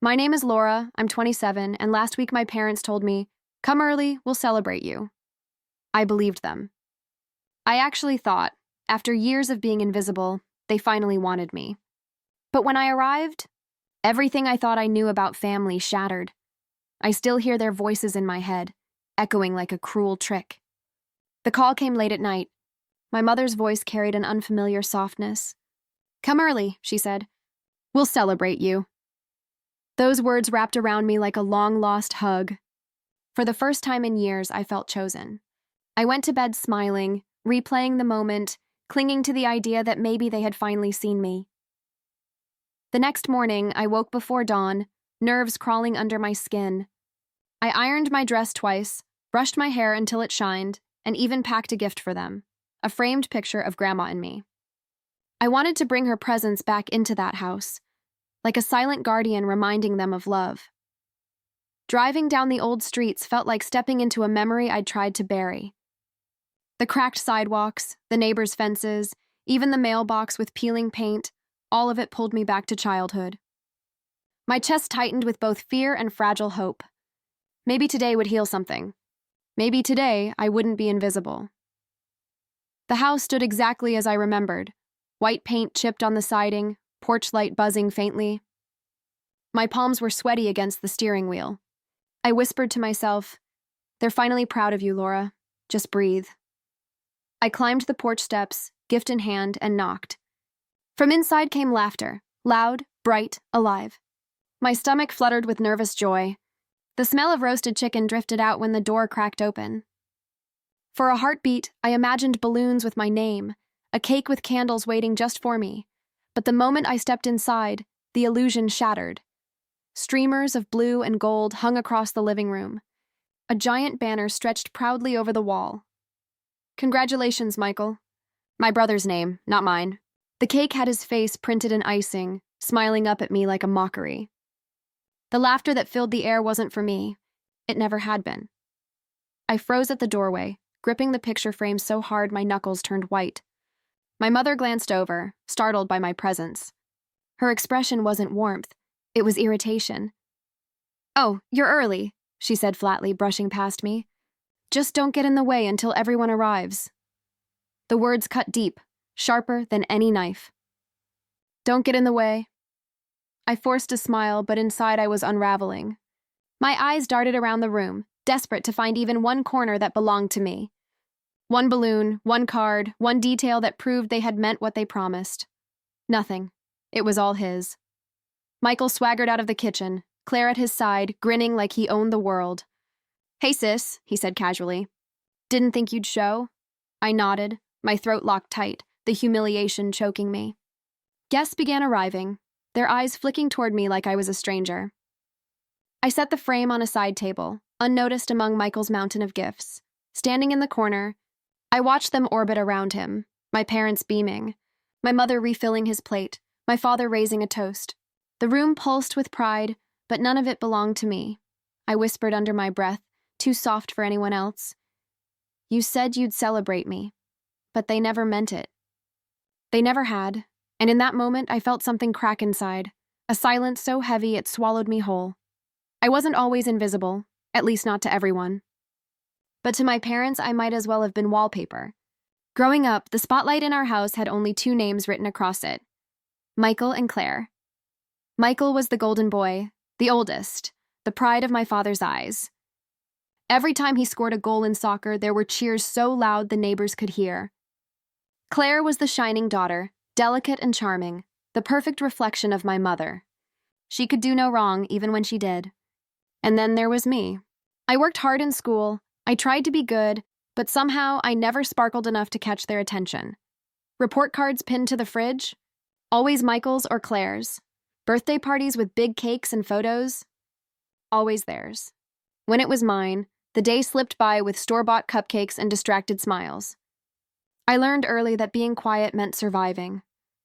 My name is Laura, I'm 27, and last week my parents told me, come early, we'll celebrate you. I believed them. I actually thought, after years of being invisible, they finally wanted me. But when I arrived, everything I thought I knew about family shattered. I still hear their voices in my head, echoing like a cruel trick. The call came late at night. My mother's voice carried an unfamiliar softness. Come early, she said. We'll celebrate you. Those words wrapped around me like a long-lost hug. For the first time in years, I felt chosen. I went to bed smiling, replaying the moment, clinging to the idea that maybe they had finally seen me. The next morning, I woke before dawn, nerves crawling under my skin. I ironed my dress twice, brushed my hair until it shined, and even packed a gift for them, a framed picture of Grandma and me. I wanted to bring her presence back into that house, like a silent guardian reminding them of love. Driving down the old streets felt like stepping into a memory I'd tried to bury. The cracked sidewalks, the neighbors' fences, even the mailbox with peeling paint, all of it pulled me back to childhood. My chest tightened with both fear and fragile hope. Maybe today would heal something. Maybe today I wouldn't be invisible. The house stood exactly as I remembered. White paint chipped on the siding, porch light buzzing faintly. My palms were sweaty against the steering wheel. I whispered to myself, they're finally proud of you, Laura. Just breathe. I climbed the porch steps, gift in hand, and knocked. From inside came laughter, loud, bright, alive. My stomach fluttered with nervous joy. The smell of roasted chicken drifted out when the door cracked open. For a heartbeat, I imagined balloons with my name, a cake with candles waiting just for me. But the moment I stepped inside, the illusion shattered. Streamers of blue and gold hung across the living room. A giant banner stretched proudly over the wall. Congratulations, Michael. My brother's name, not mine. The cake had his face printed in icing, smiling up at me like a mockery. The laughter that filled the air wasn't for me. It never had been. I froze at the doorway, gripping the picture frame so hard my knuckles turned white. My mother glanced over, startled by my presence. Her expression wasn't warmth. It was irritation. Oh, you're early, she said flatly, brushing past me. Just don't get in the way until everyone arrives. The words cut deep, sharper than any knife. Don't get in the way. I forced a smile, but inside I was unraveling. My eyes darted around the room, desperate to find even one corner that belonged to me. One balloon, one card, one detail that proved they had meant what they promised. Nothing. It was all his. Michael swaggered out of the kitchen, Claire at his side, grinning like he owned the world. Hey, sis, he said casually. Didn't think you'd show? I nodded, my throat locked tight, the humiliation choking me. Guests began arriving, their eyes flicking toward me like I was a stranger. I set the frame on a side table, unnoticed among Michael's mountain of gifts. Standing in the corner, I watched them orbit around him, my parents beaming, my mother refilling his plate, my father raising a toast. The room pulsed with pride, but none of it belonged to me. I whispered under my breath, too soft for anyone else. You said you'd celebrate me, but they never meant it. They never had, and in that moment I felt something crack inside, a silence so heavy it swallowed me whole. I wasn't always invisible, at least not to everyone. But to my parents, I might as well have been wallpaper. Growing up, the spotlight in our house had only two names written across it: Michael and Claire. Michael was the golden boy, the oldest, the pride of my father's eyes. Every time he scored a goal in soccer, there were cheers so loud the neighbors could hear. Claire was the shining daughter, delicate and charming, the perfect reflection of my mother. She could do no wrong, even when she did. And then there was me. I worked hard in school, I tried to be good, but somehow I never sparkled enough to catch their attention. Report cards pinned to the fridge? Always Michael's or Claire's. Birthday parties with big cakes and photos? Always theirs. When it was mine, the day slipped by with store-bought cupcakes and distracted smiles. I learned early that being quiet meant surviving.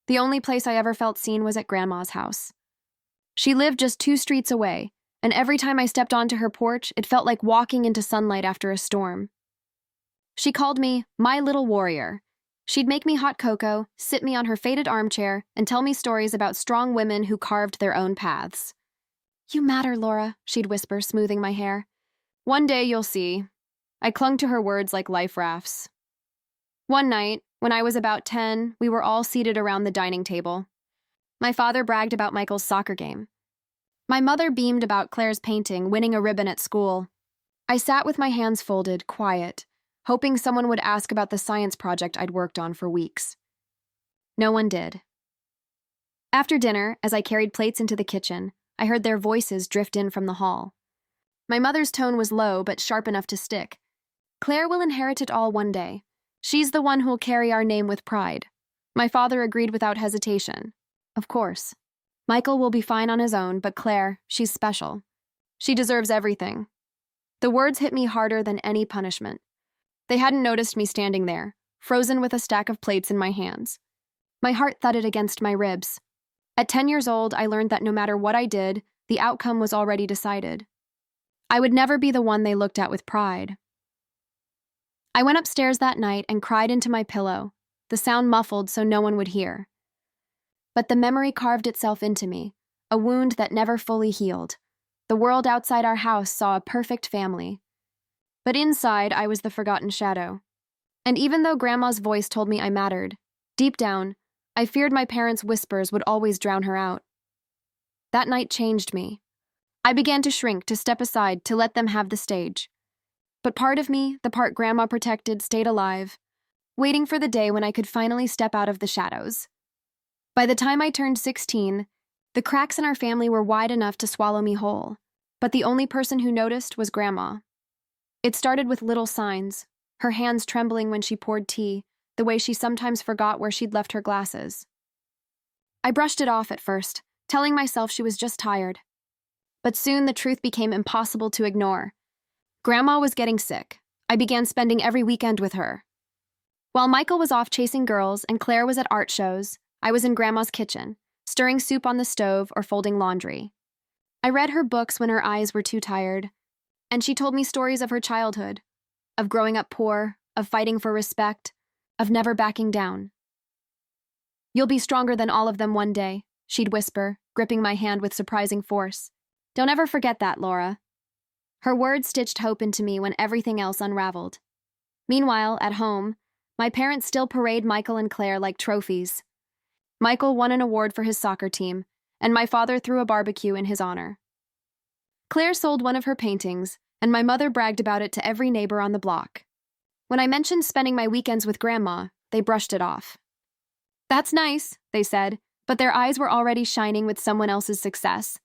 The only place I ever felt seen was at Grandma's house. She lived just 2 streets away, and every time I stepped onto her porch, it felt like walking into sunlight after a storm. She called me my little warrior. She'd make me hot cocoa, sit me on her faded armchair, and tell me stories about strong women who carved their own paths. You matter, Laura, she'd whisper, smoothing my hair. One day you'll see. I clung to her words like life rafts. One night, when I was about 10, we were all seated around the dining table. My father bragged about Michael's soccer game. My mother beamed about Claire's painting, winning a ribbon at school. I sat with my hands folded, quiet, hoping someone would ask about the science project I'd worked on for weeks. No one did. After dinner, as I carried plates into the kitchen, I heard their voices drift in from the hall. My mother's tone was low, but sharp enough to stick. Claire will inherit it all one day. She's the one who'll carry our name with pride. My father agreed without hesitation. Of course. Michael will be fine on his own, but Claire, she's special. She deserves everything. The words hit me harder than any punishment. They hadn't noticed me standing there, frozen with a stack of plates in my hands. My heart thudded against my ribs. At 10 years old, I learned that no matter what I did, the outcome was already decided. I would never be the one they looked at with pride. I went upstairs that night and cried into my pillow, the sound muffled so no one would hear. But the memory carved itself into me, a wound that never fully healed. The world outside our house saw a perfect family. But inside, I was the forgotten shadow. And even though Grandma's voice told me I mattered, deep down, I feared my parents' whispers would always drown her out. That night changed me. I began to shrink, to step aside, to let them have the stage. But part of me, the part Grandma protected, stayed alive, waiting for the day when I could finally step out of the shadows. By the time I turned 16, the cracks in our family were wide enough to swallow me whole, but the only person who noticed was Grandma. It started with little signs, her hands trembling when she poured tea, the way she sometimes forgot where she'd left her glasses. I brushed it off at first, telling myself she was just tired. But soon the truth became impossible to ignore. Grandma was getting sick. I began spending every weekend with her. While Michael was off chasing girls and Claire was at art shows, I was in Grandma's kitchen, stirring soup on the stove or folding laundry. I read her books when her eyes were too tired, and she told me stories of her childhood, of growing up poor, of fighting for respect, of never backing down. You'll be stronger than all of them one day, she'd whisper, gripping my hand with surprising force. Don't ever forget that, Laura. Her words stitched hope into me when everything else unraveled. Meanwhile, at home, my parents still parade Michael and Claire like trophies. Michael won an award for his soccer team, and my father threw a barbecue in his honor. Claire sold one of her paintings, and my mother bragged about it to every neighbor on the block. When I mentioned spending my weekends with Grandma, they brushed it off. That's nice, they said, but their eyes were already shining with someone else's success.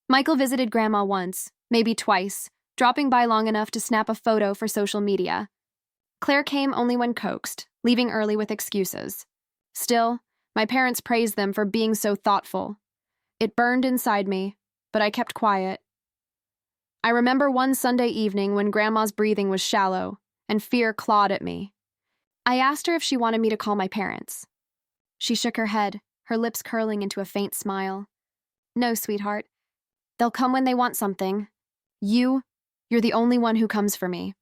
Michael visited Grandma once, maybe twice, dropping by long enough to snap a photo for social media. Claire came only when coaxed, leaving early with excuses. Still, my parents praised them for being so thoughtful. It burned inside me, but I kept quiet. I remember one Sunday evening when Grandma's breathing was shallow, and fear clawed at me. I asked her if she wanted me to call my parents. She shook her head, her lips curling into a faint smile. No, sweetheart. They'll come when they want something. You're the only one who comes for me.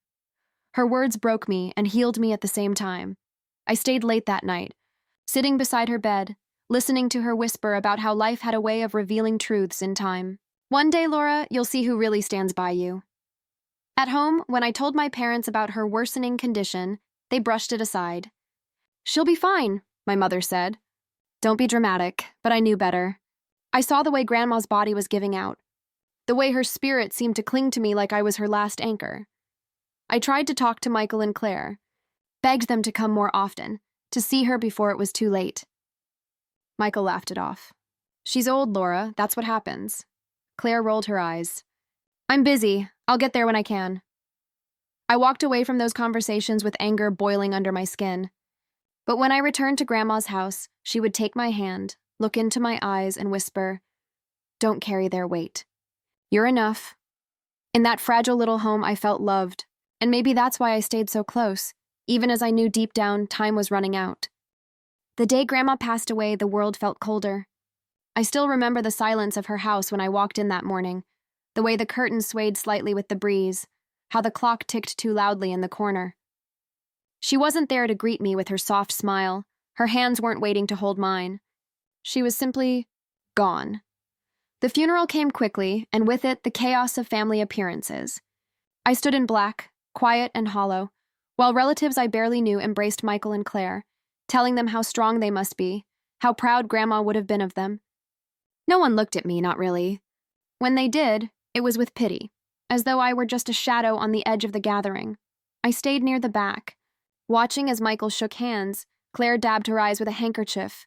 Her words broke me and healed me at the same time. I stayed late that night, sitting beside her bed, listening to her whisper about how life had a way of revealing truths in time. One day, Laura, you'll see who really stands by you. At home, when I told my parents about her worsening condition, they brushed it aside. She'll be fine, my mother said. Don't be dramatic, but I knew better. I saw the way Grandma's body was giving out, the way her spirit seemed to cling to me like I was her last anchor. I tried to talk to Michael and Claire, begged them to come more often, to see her before it was too late. Michael laughed it off. She's old, Laura, that's what happens. Claire rolled her eyes. I'm busy. I'll get there when I can. I walked away from those conversations with anger boiling under my skin. But when I returned to Grandma's house, she would take my hand, look into my eyes, and whisper, Don't carry their weight. You're enough. In that fragile little home, I felt loved, and maybe that's why I stayed so close, even as I knew deep down time was running out. The day Grandma passed away, the world felt colder. I still remember the silence of her house when I walked in that morning, the way the curtains swayed slightly with the breeze, how the clock ticked too loudly in the corner. She wasn't there to greet me with her soft smile. Her hands weren't waiting to hold mine. She was simply gone. The funeral came quickly, and with it, the chaos of family appearances. I stood in black, quiet and hollow, while relatives I barely knew embraced Michael and Claire, telling them how strong they must be, how proud Grandma would have been of them. No one looked at me, not really. When they did, it was with pity, as though I were just a shadow on the edge of the gathering. I stayed near the back, watching as Michael shook hands. Claire dabbed her eyes with a handkerchief,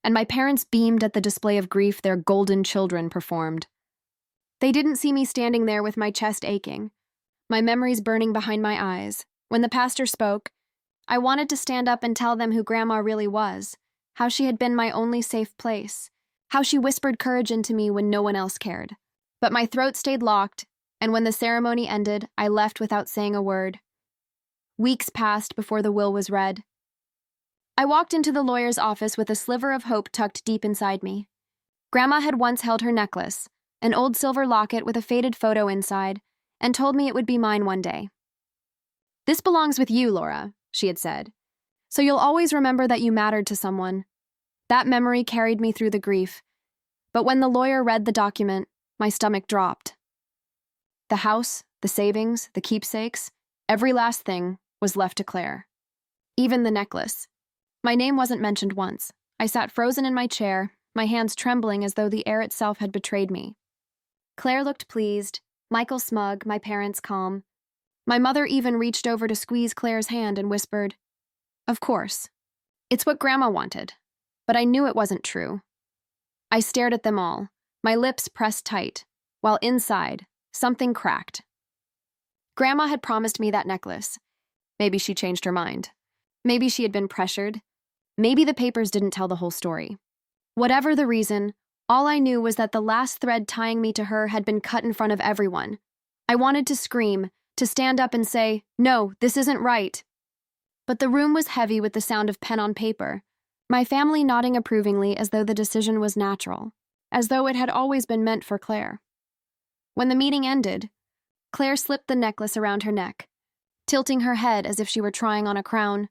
and my parents beamed at the display of grief their golden children performed. They didn't see me standing there with my chest aching, my memories burning behind my eyes. When the pastor spoke, I wanted to stand up and tell them who Grandma really was, how she had been my only safe place, how she whispered courage into me when no one else cared. But my throat stayed locked, and when the ceremony ended, I left without saying a word. Weeks passed before the will was read. I walked into the lawyer's office with a sliver of hope tucked deep inside me. Grandma had once held her necklace, an old silver locket with a faded photo inside, and told me it would be mine one day. "This belongs with you, Laura," she had said, "so you'll always remember that you mattered to someone." That memory carried me through the grief, but when the lawyer read the document, my stomach dropped. The house, the savings, the keepsakes, every last thing was left to Claire. Even the necklace. My name wasn't mentioned once. I sat frozen in my chair, my hands trembling as though the air itself had betrayed me. Claire looked pleased, Michael smug, my parents calm. My mother even reached over to squeeze Claire's hand and whispered, "Of course. It's what Grandma wanted." But I knew it wasn't true. I stared at them all, my lips pressed tight, while inside, something cracked. Grandma had promised me that necklace. Maybe she changed her mind. Maybe she had been pressured. Maybe the papers didn't tell the whole story. Whatever the reason, all I knew was that the last thread tying me to her had been cut in front of everyone. I wanted to scream, to stand up and say, "No, this isn't right." But the room was heavy with the sound of pen on paper, my family nodding approvingly as though the decision was natural, as though it had always been meant for Claire. When the meeting ended, Claire slipped the necklace around her neck, tilting her head as if she were trying on a crown.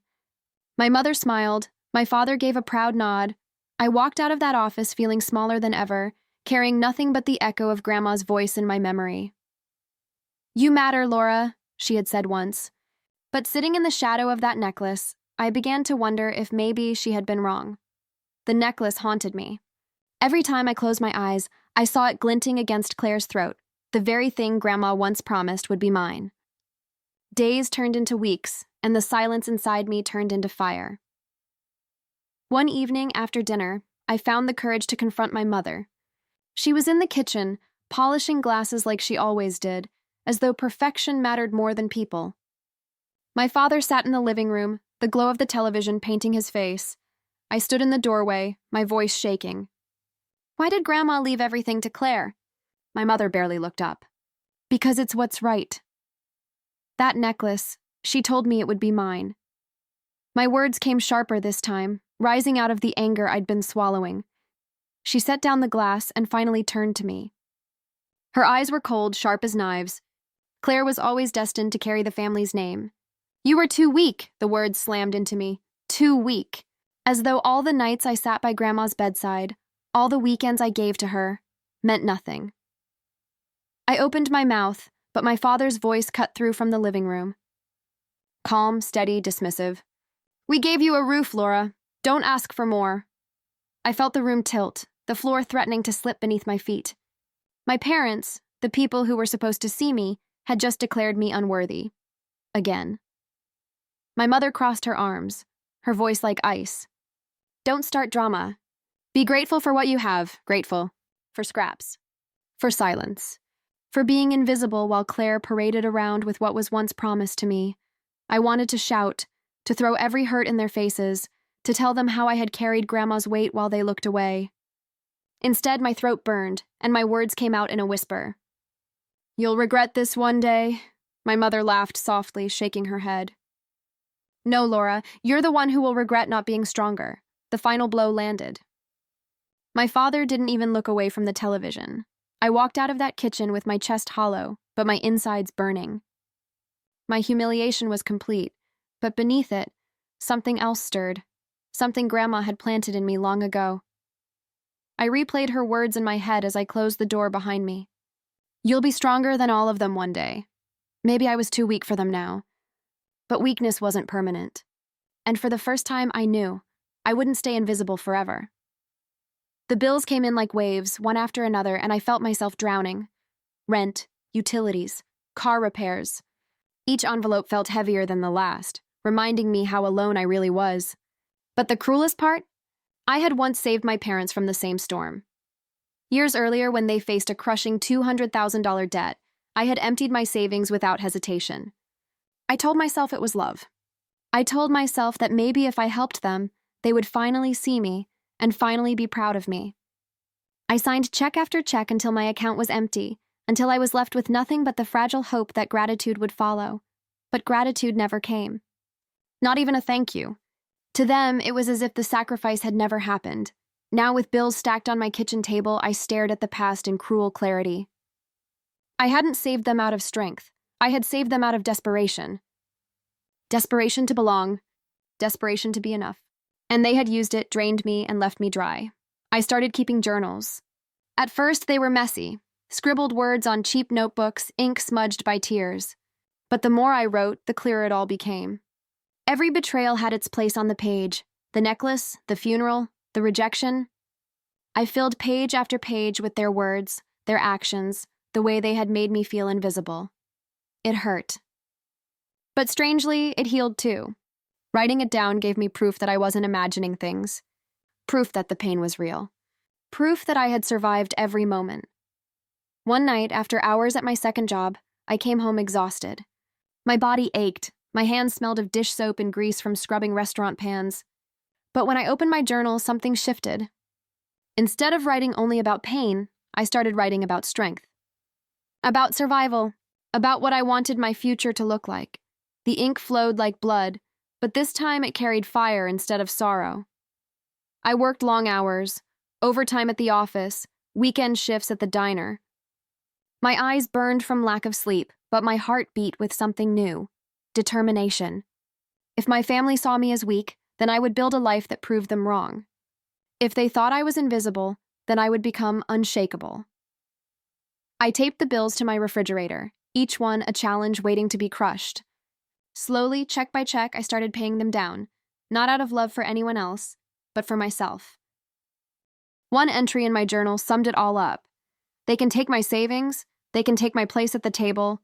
My mother smiled, my father gave a proud nod. I walked out of that office feeling smaller than ever, carrying nothing but the echo of Grandma's voice in my memory. "You matter, Laura," she had said once. But sitting in the shadow of that necklace, I began to wonder if maybe she had been wrong. The necklace haunted me. Every time I closed my eyes, I saw it glinting against Claire's throat, the very thing Grandma once promised would be mine. Days turned into weeks, and the silence inside me turned into fire. One evening after dinner, I found the courage to confront my mother. She was in the kitchen, polishing glasses like she always did, as though perfection mattered more than people. My father sat in the living room, the glow of the television painting his face. I stood in the doorway, my voice shaking. "Why did Grandma leave everything to Claire?" My mother barely looked up. "Because it's what's right." That necklace, she told me it would be mine. My words came sharper this time, rising out of the anger I'd been swallowing. She set down the glass and finally turned to me. Her eyes were cold, sharp as knives. Claire was always destined to carry the family's name. "You were too weak," the words slammed into me. Too weak. As though all the nights I sat by Grandma's bedside, all the weekends I gave to her, meant nothing. I opened my mouth, but my father's voice cut through from the living room. Calm, steady, dismissive. "We gave you a roof, Laura. Don't ask for more." I felt the room tilt, the floor threatening to slip beneath my feet. My parents, the people who were supposed to see me, had just declared me unworthy. Again. My mother crossed her arms, her voice like ice. "Don't start drama. Be grateful for what you have, grateful. For scraps. For silence. For being invisible while Claire paraded around with what was once promised to me. I wanted to shout, to throw every hurt in their faces, to tell them how I had carried Grandma's weight while they looked away. Instead, my throat burned, and my words came out in a whisper. "You'll regret this one day," my mother laughed softly, shaking her head. "No, Laura, you're the one who will regret not being stronger." The final blow landed. My father didn't even look away from the television. I walked out of that kitchen with my chest hollow, but my insides burning. My humiliation was complete, but beneath it, something else stirred, something Grandma had planted in me long ago. I replayed her words in my head as I closed the door behind me. You'll be stronger than all of them one day. Maybe I was too weak for them now. But weakness wasn't permanent. And for the first time, I knew I wouldn't stay invisible forever. The bills came in like waves, one after another, and I felt myself drowning. Rent, utilities, car repairs. Each envelope felt heavier than the last, reminding me how alone I really was. But the cruelest part? I had once saved my parents from the same storm. Years earlier, when they faced a crushing $200,000 debt, I had emptied my savings without hesitation. I told myself it was love. I told myself that maybe if I helped them, they would finally see me and finally be proud of me. I signed check after check until my account was empty, until I was left with nothing but the fragile hope that gratitude would follow. But gratitude never came. Not even a thank you. To them, it was as if the sacrifice had never happened. Now, with bills stacked on my kitchen table, I stared at the past in cruel clarity. I hadn't saved them out of strength. I had saved them out of desperation. Desperation to belong. Desperation to be enough. And they had used it, drained me, and left me dry. I started keeping journals. At first, they were messy. Scribbled words on cheap notebooks, ink smudged by tears. But the more I wrote, the clearer it all became. Every betrayal had its place on the page. The necklace, the funeral, the rejection. I filled page after page with their words, their actions, the way they had made me feel invisible. It hurt. But strangely, it healed too. Writing it down gave me proof that I wasn't imagining things. Proof that the pain was real. Proof that I had survived every moment. One night, after hours at my second job, I came home exhausted. My body ached. My hands smelled of dish soap and grease from scrubbing restaurant pans. But when I opened my journal, something shifted. Instead of writing only about pain, I started writing about strength. About survival. About what I wanted my future to look like. The ink flowed like blood, but this time it carried fire instead of sorrow. I worked long hours, overtime at the office, weekend shifts at the diner. My eyes burned from lack of sleep, but my heart beat with something new. Determination. If my family saw me as weak, then I would build a life that proved them wrong. If they thought I was invisible, then I would become unshakable. I taped the bills to my refrigerator, each one a challenge waiting to be crushed. Slowly, check by check, I started paying them down, not out of love for anyone else, but for myself. One entry in my journal summed it all up. They can take my savings, they can take my place at the table,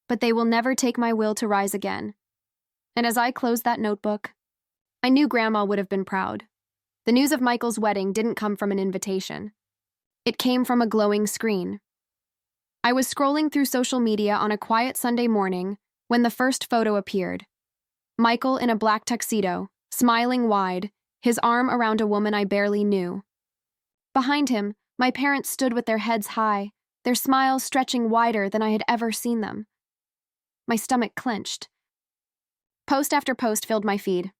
but they will never take my will to rise again. And as I closed that notebook, I knew Grandma would have been proud. The news of Michael's wedding didn't come from an invitation. It came from a glowing screen. I was scrolling through social media on a quiet Sunday morning when the first photo appeared. Michael in a black tuxedo, smiling wide, his arm around a woman I barely knew. Behind him, my parents stood with their heads high, their smiles stretching wider than I had ever seen them. My stomach clenched. Post after post filled my feed.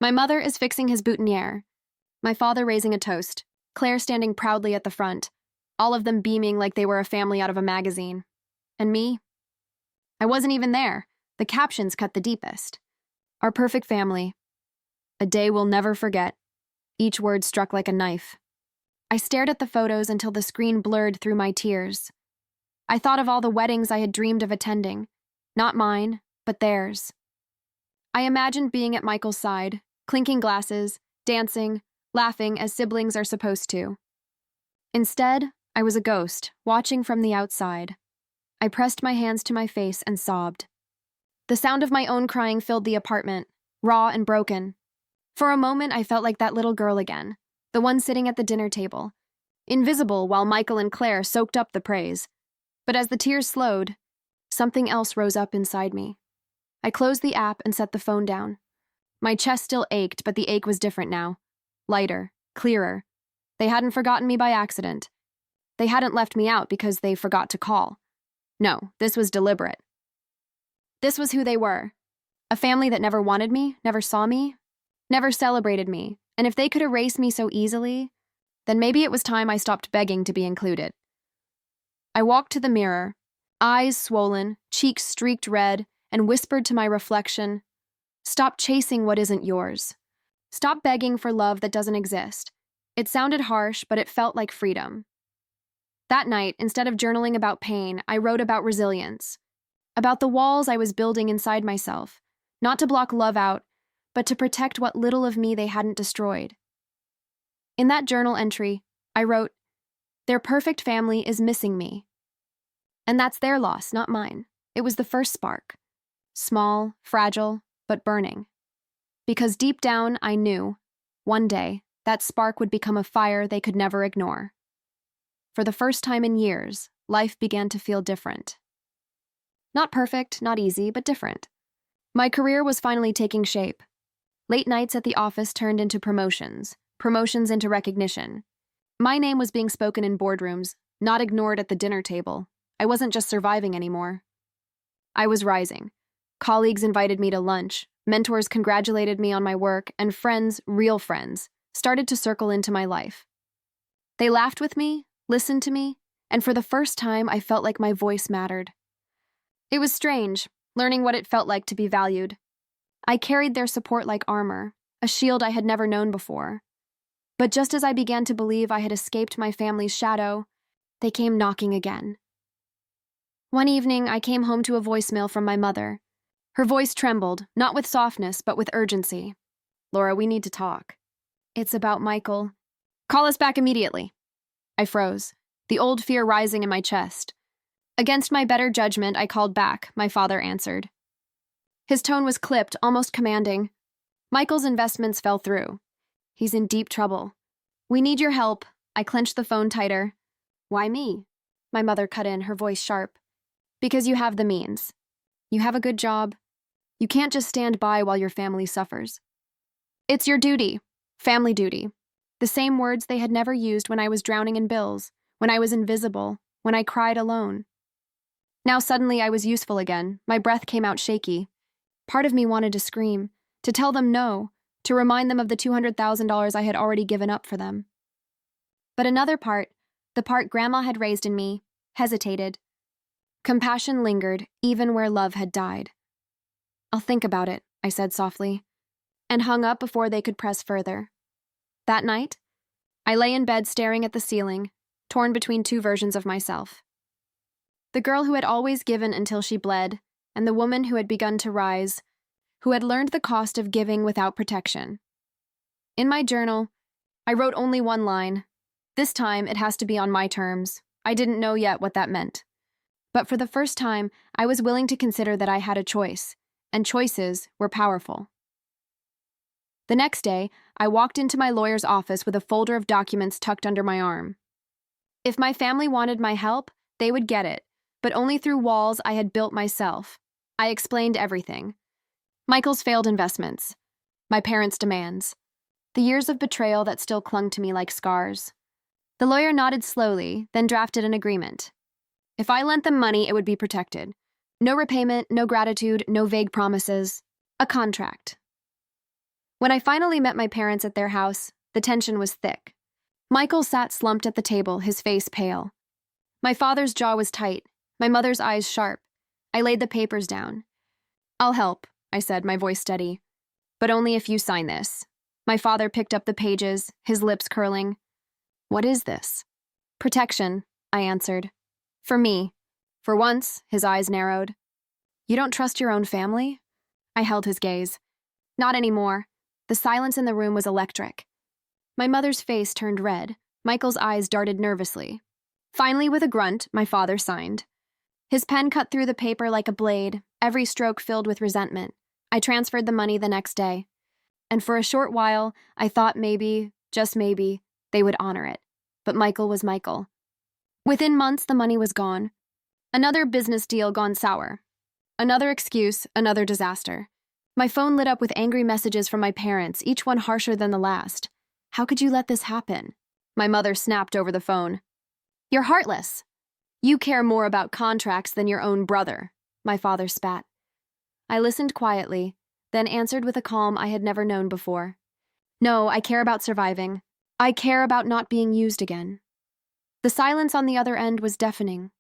My mother is fixing his boutonniere. My father raising a toast. Claire standing proudly at the front. All of them beaming like they were a family out of a magazine. And me? I wasn't even there. The captions cut the deepest. Our perfect family. A day we'll never forget. Each word struck like a knife. I stared at the photos until the screen blurred through my tears. I thought of all the weddings I had dreamed of attending. Not mine, but theirs. I imagined being at Michael's side, clinking glasses, dancing, laughing as siblings are supposed to. Instead, I was a ghost, watching from the outside. I pressed my hands to my face and sobbed. The sound of my own crying filled the apartment, raw and broken. For a moment, I felt like that little girl again, the one sitting at the dinner table, invisible while Michael and Claire soaked up the praise. But as the tears slowed, something else rose up inside me. I closed the app and set the phone down. My chest still ached, but the ache was different now. Lighter, clearer. They hadn't forgotten me by accident. They hadn't left me out because they forgot to call. No, this was deliberate. This was who they were. A family that never wanted me, never saw me, never celebrated me, and if they could erase me so easily, then maybe it was time I stopped begging to be included. I walked to the mirror, eyes swollen, cheeks streaked red, and whispered to my reflection, "Stop chasing what isn't yours. Stop begging for love that doesn't exist. It sounded harsh, but it felt like freedom. That night, instead of journaling about pain, I wrote about resilience, about the walls I was building inside myself, not to block love out, but to protect what little of me they hadn't destroyed. In that journal entry, I wrote, "Their perfect family is missing me." And that's their loss, not mine. It was the first spark. Small, fragile, but burning. Because deep down, I knew, one day, that spark would become a fire they could never ignore. For the first time in years, life began to feel different. Not perfect, not easy, but different. My career was finally taking shape. Late nights at the office turned into promotions, promotions into recognition. My name was being spoken in boardrooms, not ignored at the dinner table. I wasn't just surviving anymore. I was rising. Colleagues invited me to lunch, mentors congratulated me on my work, and friends, real friends, started to circle into my life. They laughed with me, listened to me, and for the first time, I felt like my voice mattered. It was strange, learning what it felt like to be valued. I carried their support like armor, a shield I had never known before. But just as I began to believe I had escaped my family's shadow, they came knocking again. One evening, I came home to a voicemail from my mother. Her voice trembled, not with softness, but with urgency. "Laura, we need to talk." "It's about Michael." "Call us back immediately." I froze, the old fear rising in my chest. Against my better judgment, I called back. My father answered. His tone was clipped, almost commanding. "Michael's investments fell through. He's in deep trouble. We need your help." I clenched the phone tighter. "Why me?" My mother cut in, her voice sharp. "Because you have the means. You have a good job. You can't just stand by while your family suffers. It's your duty. Family duty." The same words they had never used when I was drowning in bills, when I was invisible, when I cried alone. Now suddenly I was useful again. My breath came out shaky. Part of me wanted to scream, to tell them no, to remind them of the $200,000 I had already given up for them. But another part, the part Grandma had raised in me, hesitated. Compassion lingered, even where love had died. "I'll think about it," I said softly, and hung up before they could press further. That night, I lay in bed staring at the ceiling, torn between two versions of myself. The girl who had always given until she bled, and the woman who had begun to rise, who had learned the cost of giving without protection. In my journal, I wrote only one line. This time, it has to be on my terms. I didn't know yet what that meant. But for the first time, I was willing to consider that I had a choice, and choices were powerful. The next day, I walked into my lawyer's office with a folder of documents tucked under my arm. If my family wanted my help, they would get it, but only through walls I had built myself. I explained everything. Michael's failed investments, my parents' demands, the years of betrayal that still clung to me like scars. The lawyer nodded slowly, then drafted an agreement. If I lent them money, it would be protected. No repayment, no gratitude, no vague promises. A contract. When I finally met my parents at their house, the tension was thick. Michael sat slumped at the table, his face pale. My father's jaw was tight, my mother's eyes sharp. I laid the papers down. "I'll help," I said, my voice steady. "But only if you sign this." My father picked up the pages, his lips curling. "What is this?" "Protection," I answered. "For me." For once, his eyes narrowed. "You don't trust your own family?" I held his gaze. "Not anymore." The silence in the room was electric. My mother's face turned red. Michael's eyes darted nervously. Finally, with a grunt, my father signed. His pen cut through the paper like a blade, every stroke filled with resentment. I transferred the money the next day. And for a short while, I thought maybe, just maybe, they would honor it. But Michael was Michael. Within months, the money was gone. Another business deal gone sour. Another excuse, another disaster. My phone lit up with angry messages from my parents, each one harsher than the last. "How could you let this happen?" My mother snapped over the phone. "You're heartless. You care more about contracts than your own brother," my father spat. I listened quietly, then answered with a calm I had never known before. "No, I care about surviving. I care about not being used again." The silence on the other end was deafening.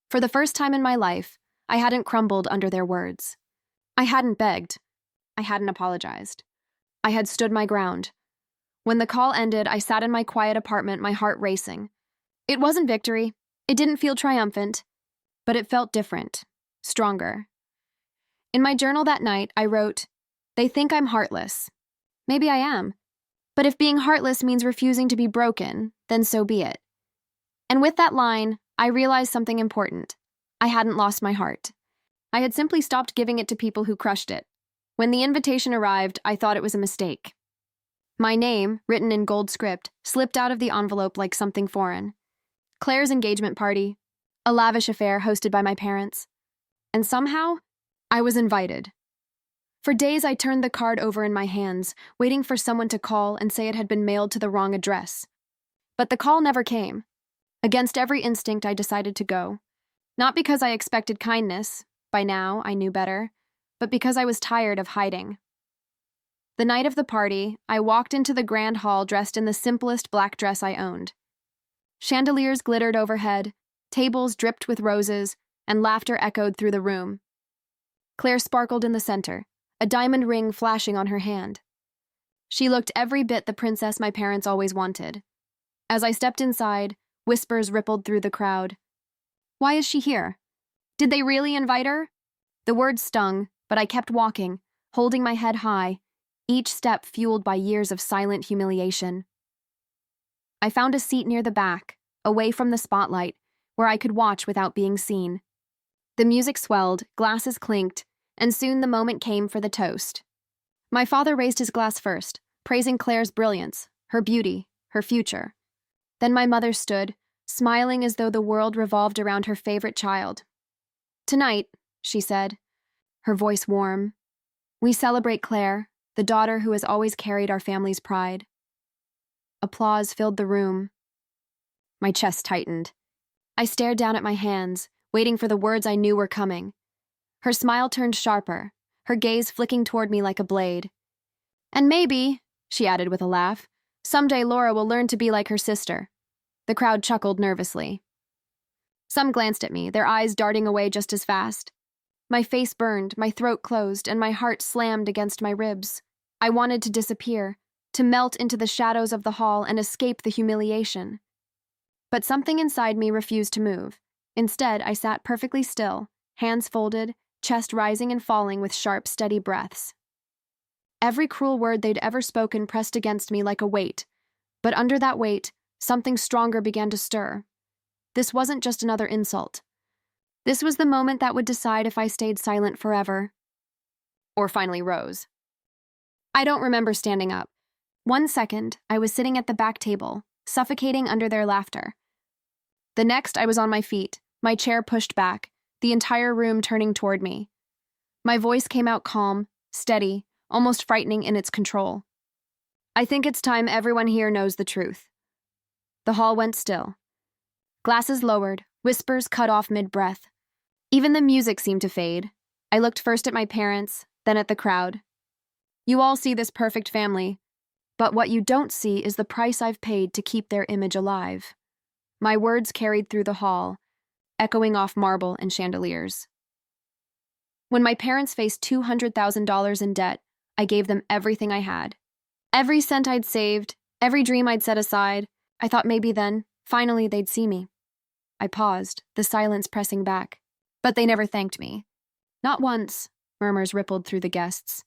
For the first time in my life, I hadn't crumbled under their words. I hadn't begged. I hadn't apologized. I had stood my ground. When the call ended, I sat in my quiet apartment, my heart racing. It wasn't victory. It didn't feel triumphant, but it felt different, stronger. In my journal that night, I wrote, "They think I'm heartless. Maybe I am. But if being heartless means refusing to be broken, then so be it." And with that line, I realized something important. I hadn't lost my heart. I had simply stopped giving it to people who crushed it. When the invitation arrived, I thought it was a mistake. My name, written in gold script, slipped out of the envelope like something foreign. Claire's engagement party, a lavish affair hosted by my parents. And somehow, I was invited. For days, I turned the card over in my hands, waiting for someone to call and say it had been mailed to the wrong address. But the call never came. Against every instinct, I decided to go. Not because I expected kindness, by now I knew better, but because I was tired of hiding. The night of the party, I walked into the grand hall dressed in the simplest black dress I owned. Chandeliers glittered overhead, tables dripped with roses, and laughter echoed through the room. Claire sparkled in the center, a diamond ring flashing on her hand. She looked every bit the princess my parents always wanted. As I stepped inside, whispers rippled through the crowd. Why is she here? Did they really invite her? The words stung, but I kept walking, holding my head high, each step fueled by years of silent humiliation. I found a seat near the back, away from the spotlight, where I could watch without being seen. The music swelled, glasses clinked, and soon the moment came for the toast. My father raised his glass first, praising Claire's brilliance, her beauty, her future. Then my mother stood, smiling as though the world revolved around her favorite child. "Tonight," she said, her voice warm, "we celebrate Claire, the daughter who has always carried our family's pride." Applause filled the room. My chest tightened. I stared down at my hands, waiting for the words I knew were coming. Her smile turned sharper, her gaze flicking toward me like a blade. "And maybe," she added with a laugh, "someday Laura will learn to be like her sister." The crowd chuckled nervously. Some glanced at me, their eyes darting away just as fast. My face burned, my throat closed, and my heart slammed against my ribs. I wanted to disappear, to melt into the shadows of the hall and escape the humiliation. But something inside me refused to move. Instead, I sat perfectly still, hands folded, chest rising and falling with sharp, steady breaths. Every cruel word they'd ever spoken pressed against me like a weight, but under that weight, something stronger began to stir. This wasn't just another insult. This was the moment that would decide if I stayed silent forever, or finally rose. I don't remember standing up. 1 second, I was sitting at the back table, suffocating under their laughter. The next, I was on my feet, my chair pushed back, the entire room turning toward me. My voice came out calm, steady, almost frightening in its control. "I think it's time everyone here knows the truth." The hall went still. Glasses lowered, whispers cut off mid-breath. Even the music seemed to fade. I looked first at my parents, then at the crowd. "You all see this perfect family, but what you don't see is the price I've paid to keep their image alive." My words carried through the hall, echoing off marble and chandeliers. When my parents faced $200,000 in debt, I gave them everything I had. Every cent I'd saved, every dream I'd set aside. I thought maybe then, finally, they'd see me. I paused, the silence pressing back. But they never thanked me. "Not once," murmurs rippled through the guests.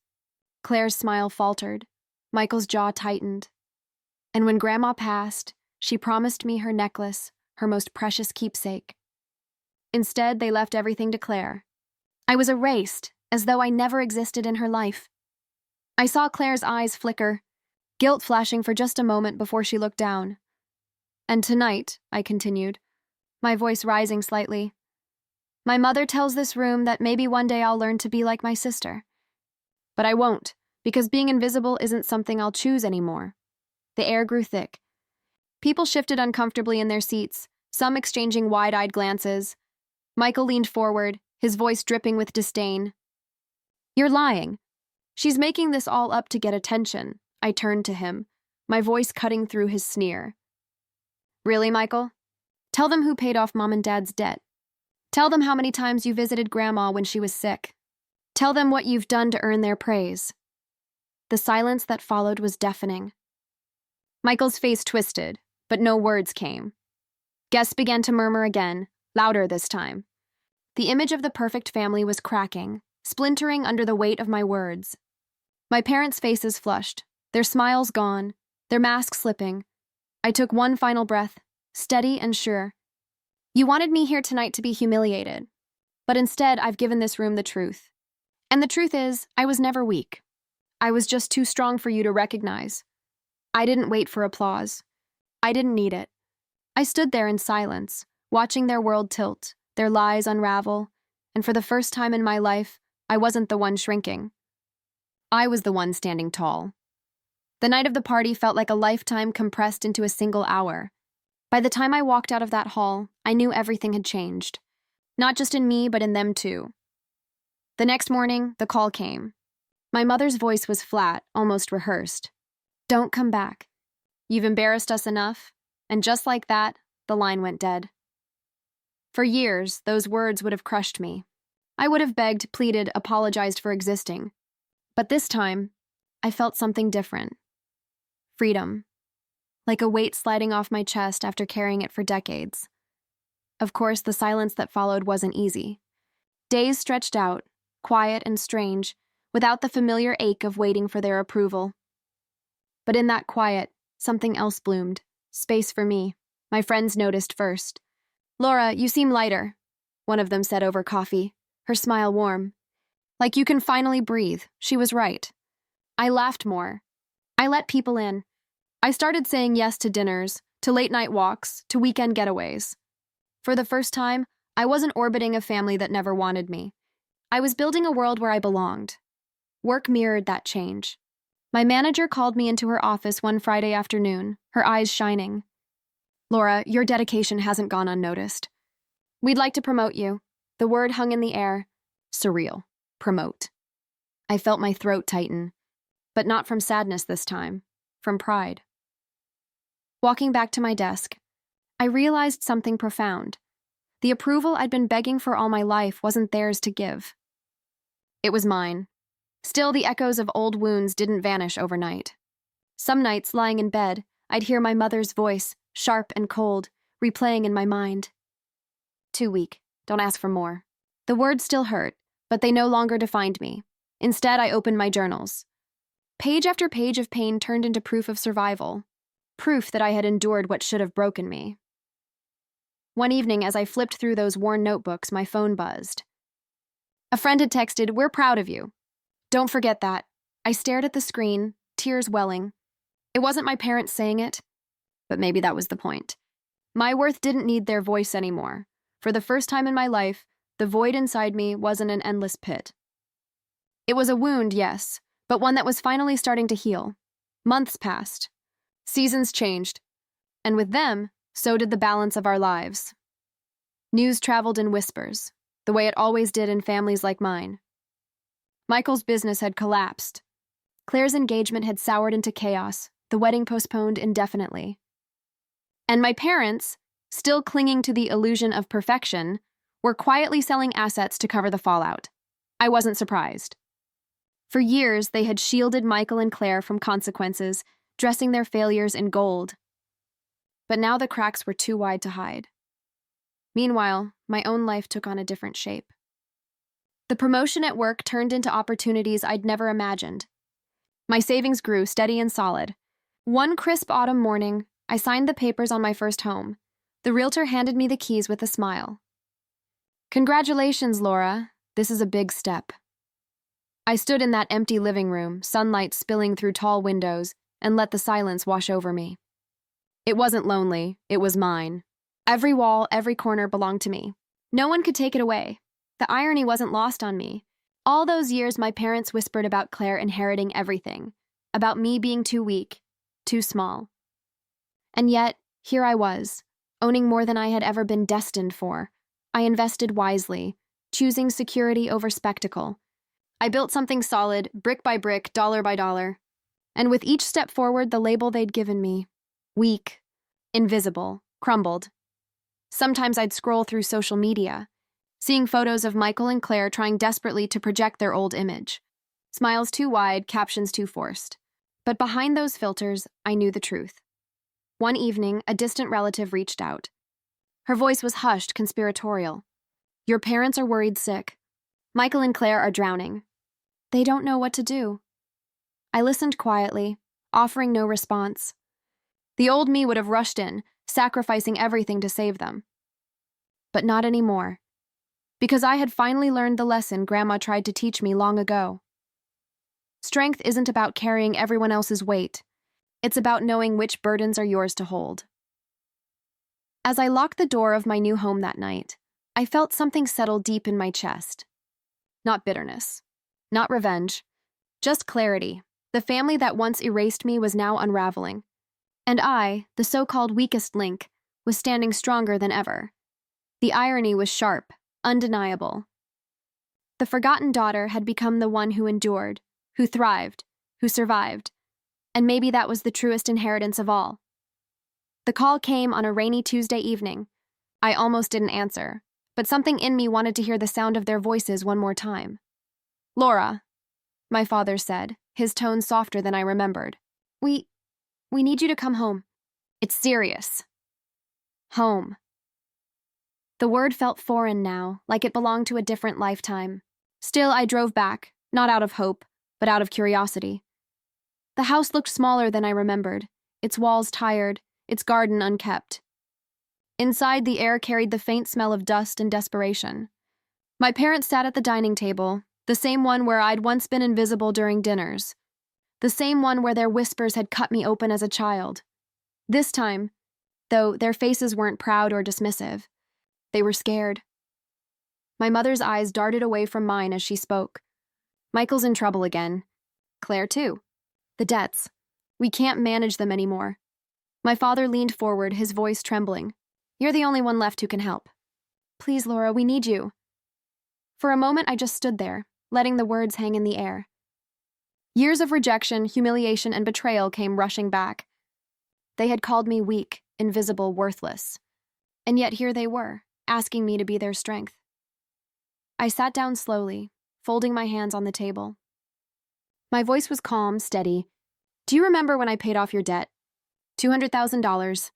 Claire's smile faltered. Michael's jaw tightened. And when Grandma passed, she promised me her necklace, her most precious keepsake. Instead, they left everything to Claire. I was erased, as though I never existed in her life. I saw Claire's eyes flicker, guilt flashing for just a moment before she looked down. "And tonight," I continued, my voice rising slightly, "my mother tells this room that maybe one day I'll learn to be like my sister. But I won't, because being invisible isn't something I'll choose anymore." The air grew thick. People shifted uncomfortably in their seats, some exchanging wide-eyed glances. Michael leaned forward, his voice dripping with disdain. "You're lying. She's making this all up to get attention." I turned to him, my voice cutting through his sneer. "Really, Michael? Tell them who paid off Mom and Dad's debt. Tell them how many times you visited Grandma when she was sick. Tell them what you've done to earn their praise." The silence that followed was deafening. Michael's face twisted, but no words came. Guests began to murmur again, louder this time. The image of the perfect family was cracking, splintering under the weight of my words. My parents' faces flushed, their smiles gone, their masks slipping. I took one final breath, steady and sure. You wanted me here tonight to be humiliated, but instead I've given this room the truth. And the truth is, I was never weak. I was just too strong for you to recognize. I didn't wait for applause. I didn't need it. I stood there in silence, watching their world tilt, their lies unravel, and for the first time in my life, I wasn't the one shrinking. I was the one standing tall. The night of the party felt like a lifetime compressed into a single hour. By the time I walked out of that hall, I knew everything had changed. Not just in me, but in them too. The next morning, the call came. My mother's voice was flat, almost rehearsed. Don't come back. You've embarrassed us enough. And just like that, the line went dead. For years, those words would have crushed me. I would have begged, pleaded, apologized for existing. But this time, I felt something different. Freedom. Like a weight sliding off my chest after carrying it for decades. Of course, the silence that followed wasn't easy. Days stretched out, quiet and strange, without the familiar ache of waiting for their approval. But in that quiet, something else bloomed. Space for me. My friends noticed first. Laura, you seem lighter, one of them said over coffee, her smile warm. Like you can finally breathe. She was right. I laughed more. I let people in. I started saying yes to dinners, to late-night walks, to weekend getaways. For the first time, I wasn't orbiting a family that never wanted me. I was building a world where I belonged. Work mirrored that change. My manager called me into her office one Friday afternoon, her eyes shining. Laura, your dedication hasn't gone unnoticed. We'd like to promote you. The word hung in the air. Surreal. Promote. I felt my throat tighten, but not from sadness this time, from pride. Walking back to my desk, I realized something profound. The approval I'd been begging for all my life wasn't theirs to give. It was mine. Still, the echoes of old wounds didn't vanish overnight. Some nights, lying in bed, I'd hear my mother's voice, sharp and cold, replaying in my mind. Too weak. Don't ask for more. The words still hurt, but they no longer defined me. Instead, I opened my journals. Page after page of pain turned into proof of survival. Proof that I had endured what should have broken me. One evening, as I flipped through those worn notebooks, my phone buzzed. A friend had texted, "We're proud of you." Don't forget that. I stared at the screen, tears welling. It wasn't my parents saying it, but maybe that was the point. My worth didn't need their voice anymore. For the first time in my life, the void inside me wasn't an endless pit. It was a wound, yes, but one that was finally starting to heal. Months passed. Seasons changed. And with them, so did the balance of our lives. News traveled in whispers, the way it always did in families like mine. Michael's business had collapsed. Claire's engagement had soured into chaos, the wedding postponed indefinitely. And my parents, still clinging to the illusion of perfection, were quietly selling assets to cover the fallout. I wasn't surprised. For years, they had shielded Michael and Claire from consequences, dressing their failures in gold. But now the cracks were too wide to hide. Meanwhile, my own life took on a different shape. The promotion at work turned into opportunities I'd never imagined. My savings grew steady and solid. One crisp autumn morning, I signed the papers on my first home. The realtor handed me the keys with a smile. Congratulations, Laura. This is a big step. I stood in that empty living room, sunlight spilling through tall windows, and let the silence wash over me. It wasn't lonely, it was mine. Every wall, every corner belonged to me. No one could take it away. The irony wasn't lost on me. All those years, my parents whispered about Claire inheriting everything, about me being too weak, too small. And yet, here I was, owning more than I had ever been destined for. I invested wisely, choosing security over spectacle. I built something solid, brick by brick, dollar by dollar. And with each step forward, the label they'd given me, weak, invisible, crumbled. Sometimes I'd scroll through social media, seeing photos of Michael and Claire trying desperately to project their old image. Smiles too wide, captions too forced. But behind those filters, I knew the truth. One evening, a distant relative reached out. Her voice was hushed, conspiratorial. Your parents are worried sick. Michael and Claire are drowning. They don't know what to do. I listened quietly, offering no response. The old me would have rushed in, sacrificing everything to save them. But not anymore. Because I had finally learned the lesson Grandma tried to teach me long ago. Strength isn't about carrying everyone else's weight. It's about knowing which burdens are yours to hold. As I locked the door of my new home that night, I felt something settle deep in my chest. Not bitterness. Not revenge. Just clarity. The family that once erased me was now unraveling. And I, the so-called weakest link, was standing stronger than ever. The irony was sharp, undeniable. The forgotten daughter had become the one who endured, who thrived, who survived. And maybe that was the truest inheritance of all. The call came on a rainy Tuesday evening. I almost didn't answer, but something in me wanted to hear the sound of their voices one more time. Laura, my father said, his tone softer than I remembered. We need you to come home. It's serious. Home. The word felt foreign now, like it belonged to a different lifetime. Still, I drove back, not out of hope, but out of curiosity. The house looked smaller than I remembered, its walls tired, its garden unkept. Inside, the air carried the faint smell of dust and desperation. My parents sat at the dining table, the same one where I'd once been invisible during dinners. The same one where their whispers had cut me open as a child. This time, though, their faces weren't proud or dismissive. They were scared. My mother's eyes darted away from mine as she spoke. Michael's in trouble again. Claire, too. The debts. We can't manage them anymore. My father leaned forward, his voice trembling. You're the only one left who can help. Please, Laura, we need you. For a moment, I just stood there, letting the words hang in the air. Years of rejection, humiliation, and betrayal came rushing back. They had called me weak, invisible, worthless. And yet here they were, asking me to be their strength. I sat down slowly, folding my hands on the table. My voice was calm, steady. Do you remember when I paid off your debt? $200,000.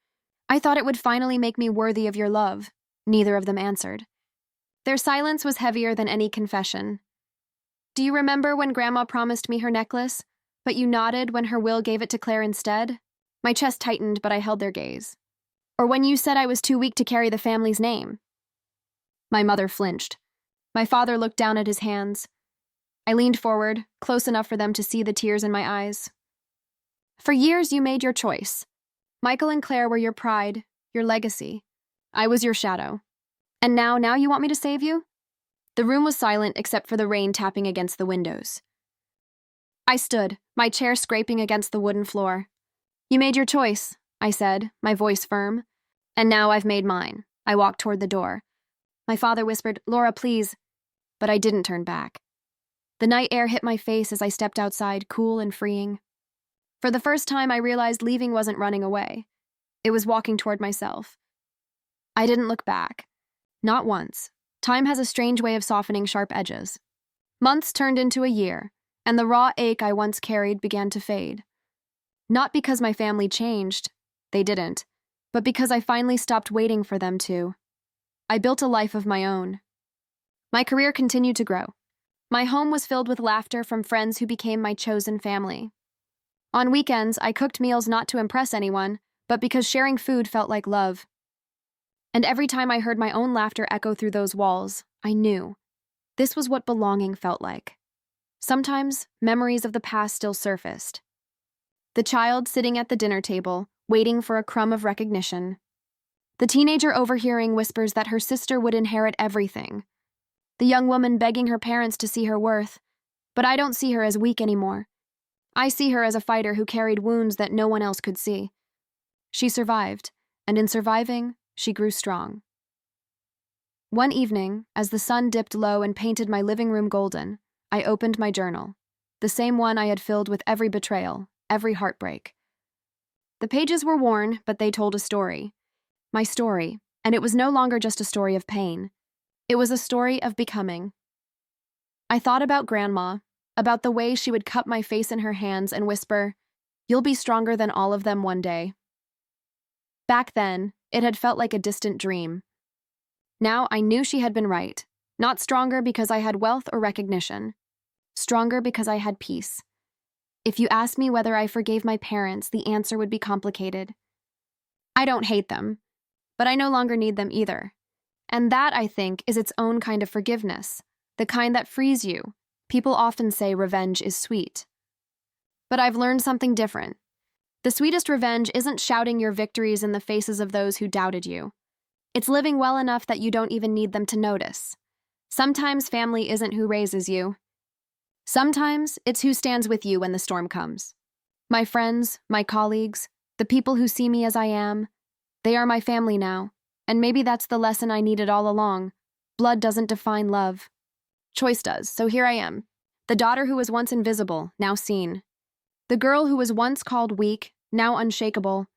I thought it would finally make me worthy of your love. Neither of them answered. Their silence was heavier than any confession. Do you remember when Grandma promised me her necklace, but you nodded when her will gave it to Claire instead? My chest tightened, but I held their gaze. Or when you said I was too weak to carry the family's name? My mother flinched. My father looked down at his hands. I leaned forward, close enough for them to see the tears in my eyes. For years you made your choice. Michael and Claire were your pride, your legacy. I was your shadow. And now you want me to save you? The room was silent except for the rain tapping against the windows. I stood, my chair scraping against the wooden floor. You made your choice, I said, my voice firm. And now I've made mine. I walked toward the door. My father whispered, Laura, please. But I didn't turn back. The night air hit my face as I stepped outside, cool and freeing. For the first time, I realized leaving wasn't running away. It was walking toward myself. I didn't look back. Not once. Time has a strange way of softening sharp edges. Months turned into a year, and the raw ache I once carried began to fade. Not because my family changed, they didn't, but because I finally stopped waiting for them to. I built a life of my own. My career continued to grow. My home was filled with laughter from friends who became my chosen family. On weekends, I cooked meals not to impress anyone, but because sharing food felt like love. And every time I heard my own laughter echo through those walls, I knew. This was what belonging felt like. Sometimes, memories of the past still surfaced. The child sitting at the dinner table, waiting for a crumb of recognition. The teenager overhearing whispers that her sister would inherit everything. The young woman begging her parents to see her worth. But I don't see her as weak anymore. I see her as a fighter who carried wounds that no one else could see. She survived, and in surviving, she grew strong. One evening, as the sun dipped low and painted my living room golden, I opened my journal, the same one I had filled with every betrayal, every heartbreak. The pages were worn, but they told a story. My story, and it was no longer just a story of pain. It was a story of becoming. I thought about Grandma, about the way she would cup my face in her hands and whisper, "You'll be stronger than all of them one day." Back then, it had felt like a distant dream. Now I knew she had been right. Not stronger because I had wealth or recognition. Stronger because I had peace. If you asked me whether I forgave my parents, the answer would be complicated. I don't hate them, but I no longer need them either. And that, I think, is its own kind of forgiveness, the kind that frees you. People often say revenge is sweet. But I've learned something different. The sweetest revenge isn't shouting your victories in the faces of those who doubted you. It's living well enough that you don't even need them to notice. Sometimes family isn't who raises you. Sometimes it's who stands with you when the storm comes. My friends, my colleagues, the people who see me as I am, they are my family now, and maybe that's the lesson I needed all along. Blood doesn't define love. Choice does, so here I am. The daughter who was once invisible, now seen. The girl who was once called weak, now unshakable.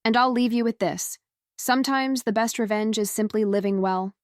And I'll leave you with this. Sometimes the best revenge is simply living well.